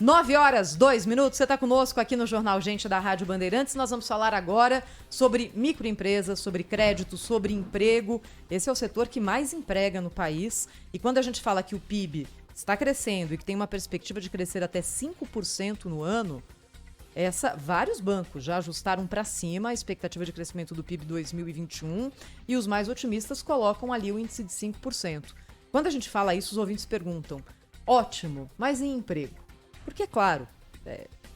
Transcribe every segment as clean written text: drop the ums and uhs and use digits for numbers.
9h02. Você está conosco aqui no Jornal Gente da Rádio Bandeirantes. Nós vamos falar agora sobre microempresas, sobre crédito, sobre emprego. Esse é o setor que mais emprega no país. E quando a gente fala que o PIB está crescendo e que tem uma perspectiva de crescer até 5% no ano, vários bancos já ajustaram para cima a expectativa de crescimento do PIB 2021 e os mais otimistas colocam ali o índice de 5%. Quando a gente fala isso, os ouvintes perguntam: ótimo, mas em emprego? Porque, claro,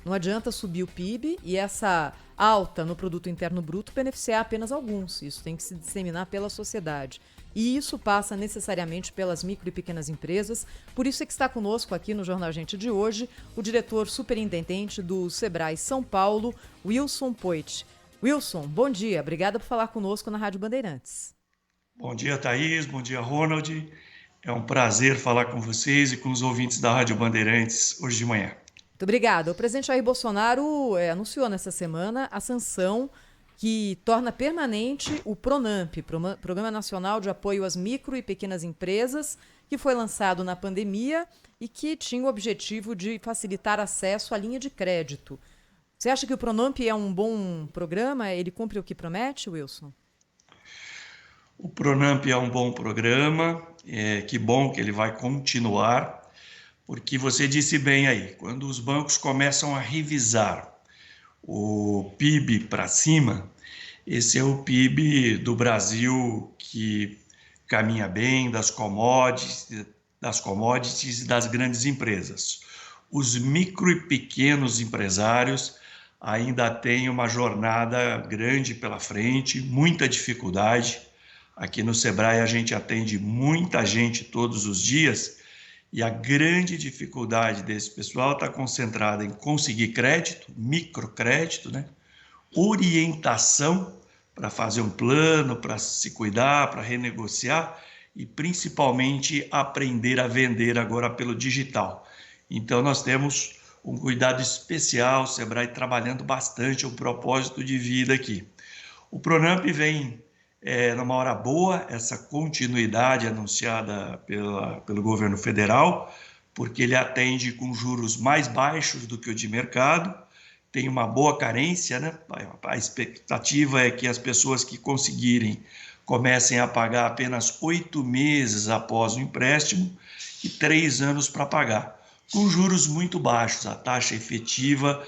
não adianta subir o PIB e essa alta no produto interno bruto beneficiar apenas alguns. Isso tem que se disseminar pela sociedade. E isso passa necessariamente pelas micro e pequenas empresas. Por isso é que está conosco aqui no Jornal Gente de hoje o diretor superintendente do Sebrae São Paulo, Wilson Poit. Wilson, bom dia. Obrigada por falar conosco na Rádio Bandeirantes. Bom dia, Thaís. Bom dia, Ronald. É um prazer falar com vocês e com os ouvintes da Rádio Bandeirantes hoje de manhã. Muito obrigada. O presidente Jair Bolsonaro anunciou nessa semana a sanção que torna permanente o PRONAMP, Programa Nacional de Apoio às Micro e Pequenas Empresas, que foi lançado na pandemia e que tinha o objetivo de facilitar acesso à linha de crédito. Você acha que o PRONAMP é um bom programa? Ele cumpre o que promete, Wilson? O PRONAMP é um bom programa, que bom que ele vai continuar, porque você disse bem aí, quando os bancos começam a revisar o PIB para cima, esse é o PIB do Brasil que caminha bem, das commodities e das grandes empresas. Os micro e pequenos empresários ainda têm uma jornada grande pela frente, muita dificuldade. Aqui no Sebrae a gente atende muita gente todos os dias e a grande dificuldade desse pessoal está concentrada em conseguir crédito, microcrédito, né? Orientação para fazer um plano, para se cuidar, para renegociar e principalmente aprender a vender agora pelo digital. Então nós temos um cuidado especial, o Sebrae trabalhando bastante o propósito de vida aqui. O PRONAMP vem numa hora boa, essa continuidade anunciada pelo governo federal, porque ele atende com juros mais baixos do que o de mercado, tem uma boa carência, né? A expectativa é que as pessoas que conseguirem comecem a pagar apenas 8 meses após o empréstimo e 3 anos para pagar, com juros muito baixos. A taxa efetiva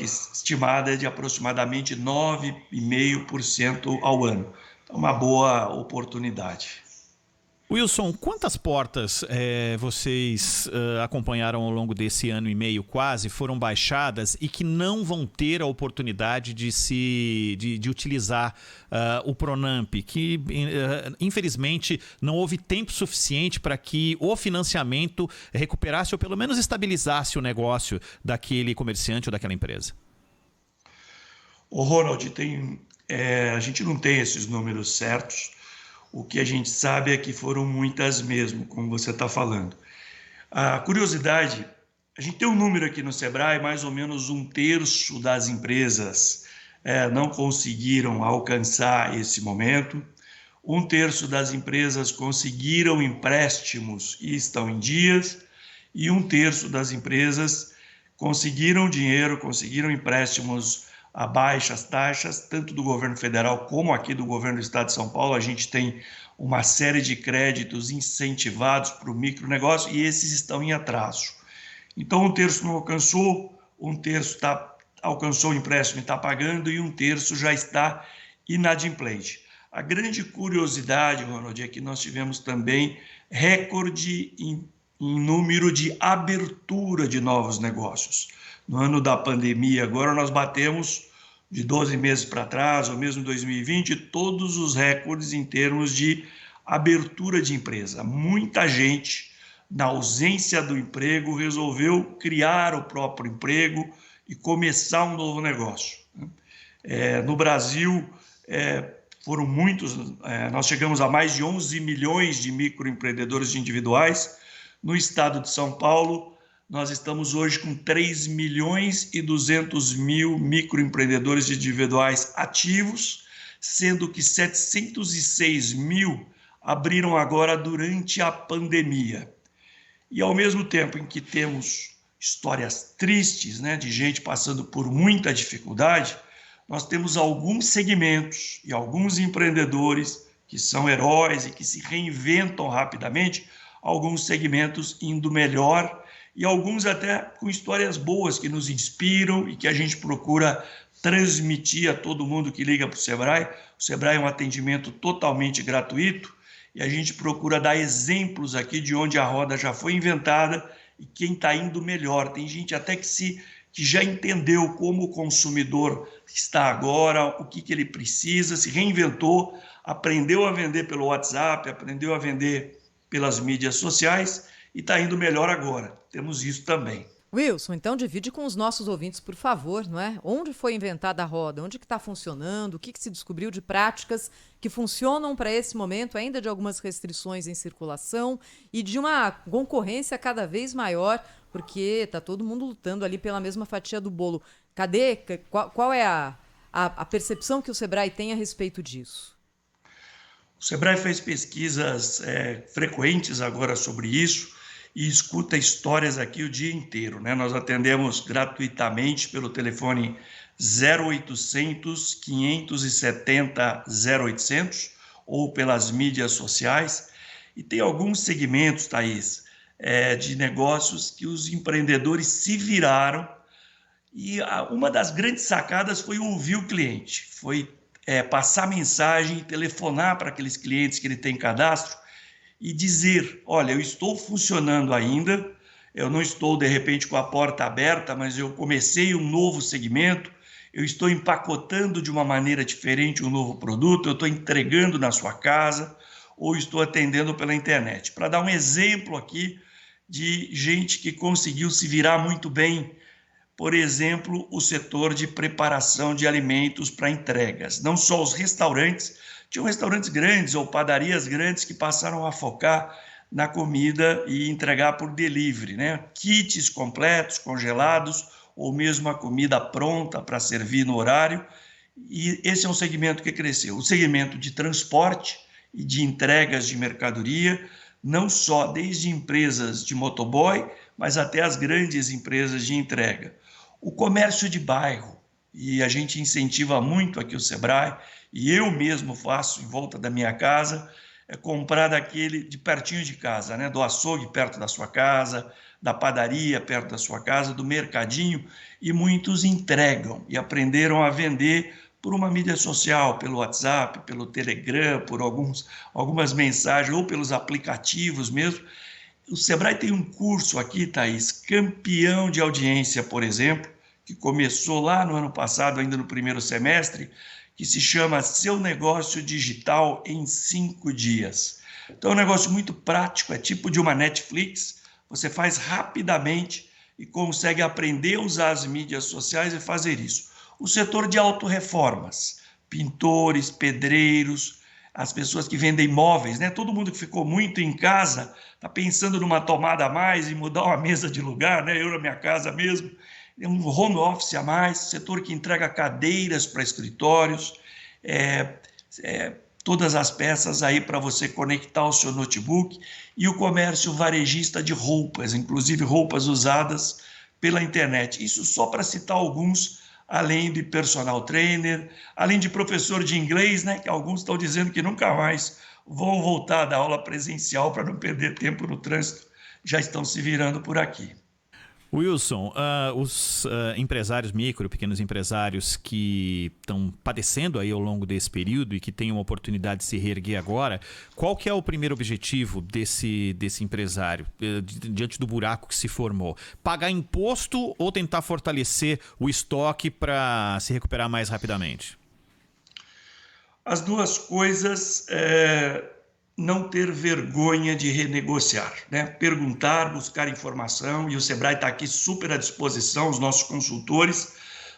estimada é de aproximadamente 9,5% ao ano. Então, uma boa oportunidade. Wilson, quantas portas vocês acompanharam ao longo desse ano e meio quase, foram baixadas e que não vão ter a oportunidade de utilizar o PRONAMP, que infelizmente não houve tempo suficiente para que o financiamento recuperasse ou pelo menos estabilizasse o negócio daquele comerciante ou daquela empresa? O Ronald, a gente não tem esses números certos. O que a gente sabe é que foram muitas mesmo, como você está falando. A curiosidade, a gente tem um número aqui no Sebrae, mais ou menos 1/3 das empresas não conseguiram alcançar esse momento. 1/3 das empresas conseguiram empréstimos e estão em dias. E 1/3 das empresas conseguiram dinheiro, conseguiram empréstimos a baixas taxas, tanto do governo federal como aqui do governo do estado de São Paulo. A gente tem uma série de créditos incentivados para o micronegócio e esses estão em atraso. Então, 1/3 não alcançou, 1/3 alcançou o empréstimo e está pagando e 1/3 já está inadimplente. A grande curiosidade, Ronald, é que nós tivemos também recorde em número de abertura de novos negócios. No ano da pandemia, agora nós batemos, de 12 meses para trás, ou mesmo 2020, todos os recordes em termos de abertura de empresa. Muita gente, na ausência do emprego, resolveu criar o próprio emprego e começar um novo negócio. No Brasil, foram muitos, nós chegamos a mais de 11 milhões de microempreendedores individuais. No estado de São Paulo, nós estamos hoje com 3.200.000 microempreendedores individuais ativos, sendo que 706 mil abriram agora durante a pandemia. E ao mesmo tempo em que temos histórias tristes, né, de gente passando por muita dificuldade, nós temos alguns segmentos e alguns empreendedores que são heróis e que se reinventam rapidamente, alguns segmentos indo melhor e alguns até com histórias boas que nos inspiram e que a gente procura transmitir a todo mundo que liga para o Sebrae. O Sebrae é um atendimento totalmente gratuito e a gente procura dar exemplos aqui de onde a roda já foi inventada e quem está indo melhor. Tem gente até que já entendeu como o consumidor está agora, o que ele precisa, se reinventou, aprendeu a vender pelo WhatsApp, aprendeu a vender pelas mídias sociais e está indo melhor agora. Temos isso também. Wilson, então divide com os nossos ouvintes, por favor, não é? Onde foi inventada a roda? Onde que está funcionando? O que se descobriu de práticas que funcionam para esse momento, ainda de algumas restrições em circulação e de uma concorrência cada vez maior, porque está todo mundo lutando ali pela mesma fatia do bolo. Cadê? Qual é a percepção que o Sebrae tem a respeito disso? O Sebrae fez pesquisas frequentes agora sobre isso e escuta histórias aqui o dia inteiro, né? Nós atendemos gratuitamente pelo telefone 0800 570 0800 ou pelas mídias sociais. E tem alguns segmentos, Thaís, de negócios que os empreendedores se viraram e uma das grandes sacadas foi ouvir o cliente, foi passar mensagem, telefonar para aqueles clientes que ele tem cadastro e dizer, olha, eu estou funcionando ainda, eu não estou de repente com a porta aberta, mas eu comecei um novo segmento, eu estou empacotando de uma maneira diferente um novo produto, eu estou entregando na sua casa ou estou atendendo pela internet. Para dar um exemplo aqui de gente que conseguiu se virar muito bem, por exemplo, o setor de preparação de alimentos para entregas. Não só os restaurantes, tinham restaurantes grandes ou padarias grandes que passaram a focar na comida e entregar por delivery, né? Kits completos, congelados, ou mesmo a comida pronta para servir no horário. E esse é um segmento que cresceu. O segmento de transporte e de entregas de mercadoria, não só desde empresas de motoboy, mas até as grandes empresas de entrega. O comércio de bairro, e a gente incentiva muito aqui o Sebrae, e eu mesmo faço em volta da minha casa, comprar daquele de pertinho de casa, né? Do açougue perto da sua casa, da padaria perto da sua casa, do mercadinho, e muitos entregam e aprenderam a vender por uma mídia social, pelo WhatsApp, pelo Telegram, por algumas mensagens, ou pelos aplicativos mesmo. O Sebrae tem um curso aqui, Thaís, campeão de audiência, por exemplo, que começou lá no ano passado, ainda no primeiro semestre, que se chama Seu Negócio Digital em 5 dias. Então é um negócio muito prático, é tipo de uma Netflix, você faz rapidamente e consegue aprender a usar as mídias sociais e fazer isso. O setor de autorreformas, pintores, pedreiros, as pessoas que vendem móveis, né? Todo mundo que ficou muito em casa está pensando numa tomada a mais e mudar uma mesa de lugar, né? Eu na minha casa mesmo, um home office a mais, setor que entrega cadeiras para escritórios, todas as peças aí para você conectar o seu notebook, e o comércio varejista de roupas, inclusive roupas usadas pela internet. Isso só para citar alguns, além de personal trainer, além de professor de inglês, né, que alguns estão dizendo que nunca mais vão voltar a dar aula presencial para não perder tempo no trânsito, já estão se virando por aqui. Wilson, os empresários micro, pequenos empresários que estão padecendo aí ao longo desse período e que têm uma oportunidade de se reerguer agora, qual que é o primeiro objetivo desse empresário diante do buraco que se formou? Pagar imposto ou tentar fortalecer o estoque para se recuperar mais rapidamente? As duas coisas, não ter vergonha de renegociar, né? Perguntar, buscar informação, e o Sebrae está aqui super à disposição, os nossos consultores.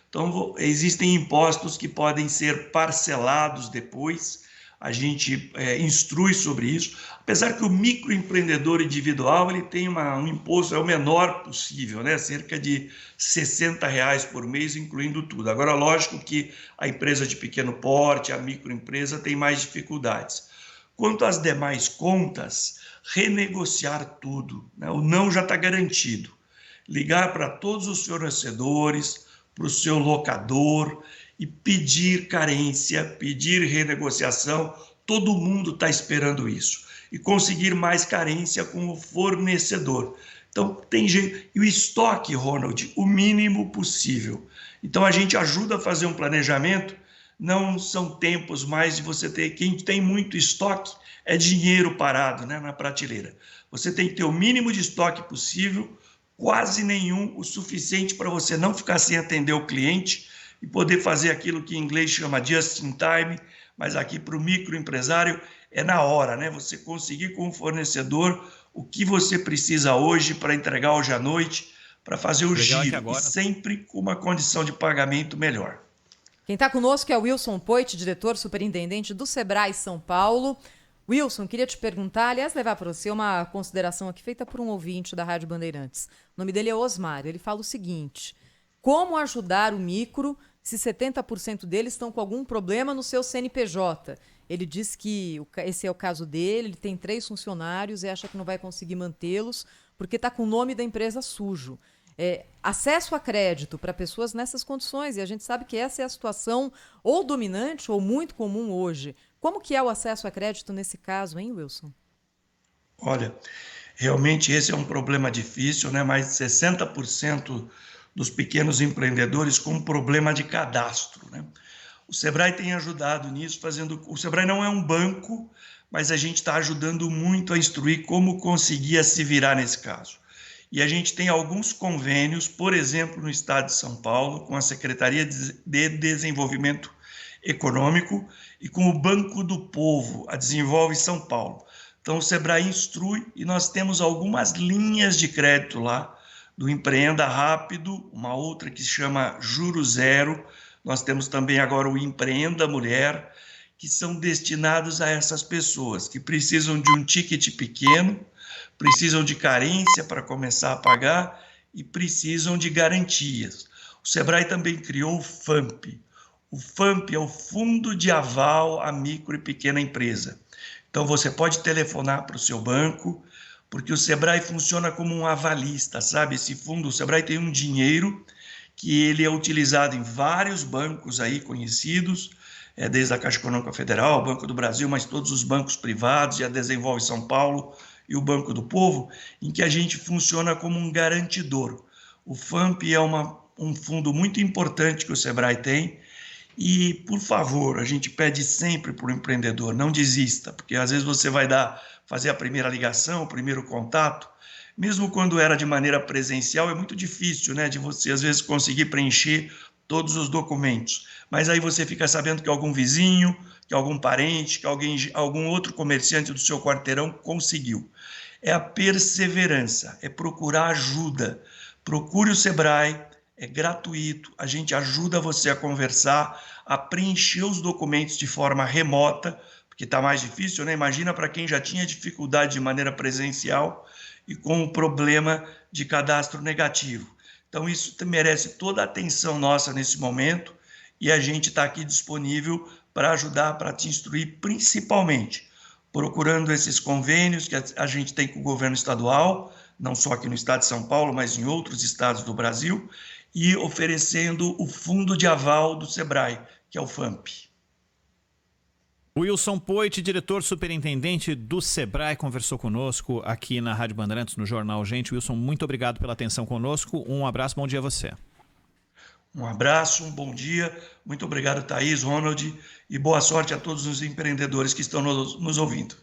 Então, existem impostos que podem ser parcelados depois, a gente instrui sobre isso, apesar que o microempreendedor individual ele tem um imposto, é o menor possível, né? Cerca de R$60 por mês, incluindo tudo. Agora, lógico que a empresa de pequeno porte, a microempresa, tem mais dificuldades. Quanto às demais contas, renegociar tudo, né? O não já está garantido. ligar para todos os fornecedores, para o seu locador e pedir carência, pedir renegociação. Todo mundo está esperando isso. E conseguir mais carência com o fornecedor. Então, tem jeito. E o estoque, Ronald, o mínimo possível. Então, a gente ajuda a fazer um planejamento. Não são tempos mais de você ter... Quem tem muito estoque é dinheiro parado, né, na prateleira. Você tem que ter o mínimo de estoque possível, quase nenhum, o suficiente para você não ficar sem atender o cliente e poder fazer aquilo que em inglês chama just in time, mas aqui para o microempresário é na hora, né? Você conseguir com o fornecedor o que você precisa hoje para entregar hoje à noite, para fazer o giro, agora... e sempre com uma condição de pagamento melhor. Quem está conosco é o Wilson Poit, diretor superintendente do Sebrae São Paulo. Wilson, queria te perguntar, aliás, levar para você uma consideração aqui feita por um ouvinte da Rádio Bandeirantes. O nome dele é Osmar. Ele fala o seguinte: como ajudar o micro se 70% deles estão com algum problema no seu CNPJ? Ele diz que esse é o caso dele, ele tem 3 funcionários e acha que não vai conseguir mantê-los porque está com o nome da empresa sujo. Acesso a crédito para pessoas nessas condições, e a gente sabe que essa é a situação ou dominante ou muito comum hoje. Como que é o acesso a crédito nesse caso, hein, Wilson? Olha, realmente esse é um problema difícil, né? Mais de 60% dos pequenos empreendedores com problema de cadastro, né? O Sebrae tem ajudado nisso, o Sebrae não é um banco, mas a gente está ajudando muito a instruir como conseguir se virar nesse caso. E a gente tem alguns convênios, por exemplo, no estado de São Paulo, com a Secretaria de Desenvolvimento Econômico e com o Banco do Povo, a Desenvolve São Paulo. Então, o Sebrae instrui e nós temos algumas linhas de crédito lá, do Empreenda Rápido, uma outra que se chama Juro Zero. Nós temos também agora o Empreenda Mulher, que são destinados a essas pessoas que precisam de um ticket pequeno, precisam de carência para começar a pagar e precisam de garantias. O Sebrae também criou o FAMP. O FAMP é o Fundo de Aval à Micro e Pequena Empresa. Então, você pode telefonar para o seu banco, porque o Sebrae funciona como um avalista, sabe? Esse fundo, o Sebrae tem um dinheiro que ele é utilizado em vários bancos aí conhecidos, desde a Caixa Econômica Federal, o Banco do Brasil, mas todos os bancos privados, e a Desenvolve São Paulo e o Banco do Povo, em que a gente funciona como um garantidor. O FAMP é um fundo muito importante que o Sebrae tem, e, por favor, a gente pede sempre para o empreendedor, não desista, porque às vezes você vai fazer a primeira ligação, o primeiro contato, mesmo quando era de maneira presencial, é muito difícil, né, de você às vezes conseguir preencher todos os documentos. Mas aí você fica sabendo que algum vizinho, que algum parente, que algum outro comerciante do seu quarteirão conseguiu. É a perseverança, é procurar ajuda. Procure o Sebrae, é gratuito, a gente ajuda você a conversar, a preencher os documentos de forma remota, porque está mais difícil, né? Imagina para quem já tinha dificuldade de maneira presencial e com o problema de cadastro negativo. Então, isso merece toda a atenção nossa nesse momento e a gente está aqui disponível para ajudar, para te instruir, principalmente procurando esses convênios que a gente tem com o governo estadual, não só aqui no estado de São Paulo, mas em outros estados do Brasil, e oferecendo o fundo de aval do Sebrae, que é o FAMP. Wilson Poit, diretor superintendente do Sebrae, conversou conosco aqui na Rádio Bandeirantes, no Jornal Gente. Wilson, muito obrigado pela atenção conosco. Um abraço, bom dia a você. Um abraço, um bom dia. Muito obrigado, Thaís, Ronald, e boa sorte a todos os empreendedores que estão nos ouvindo.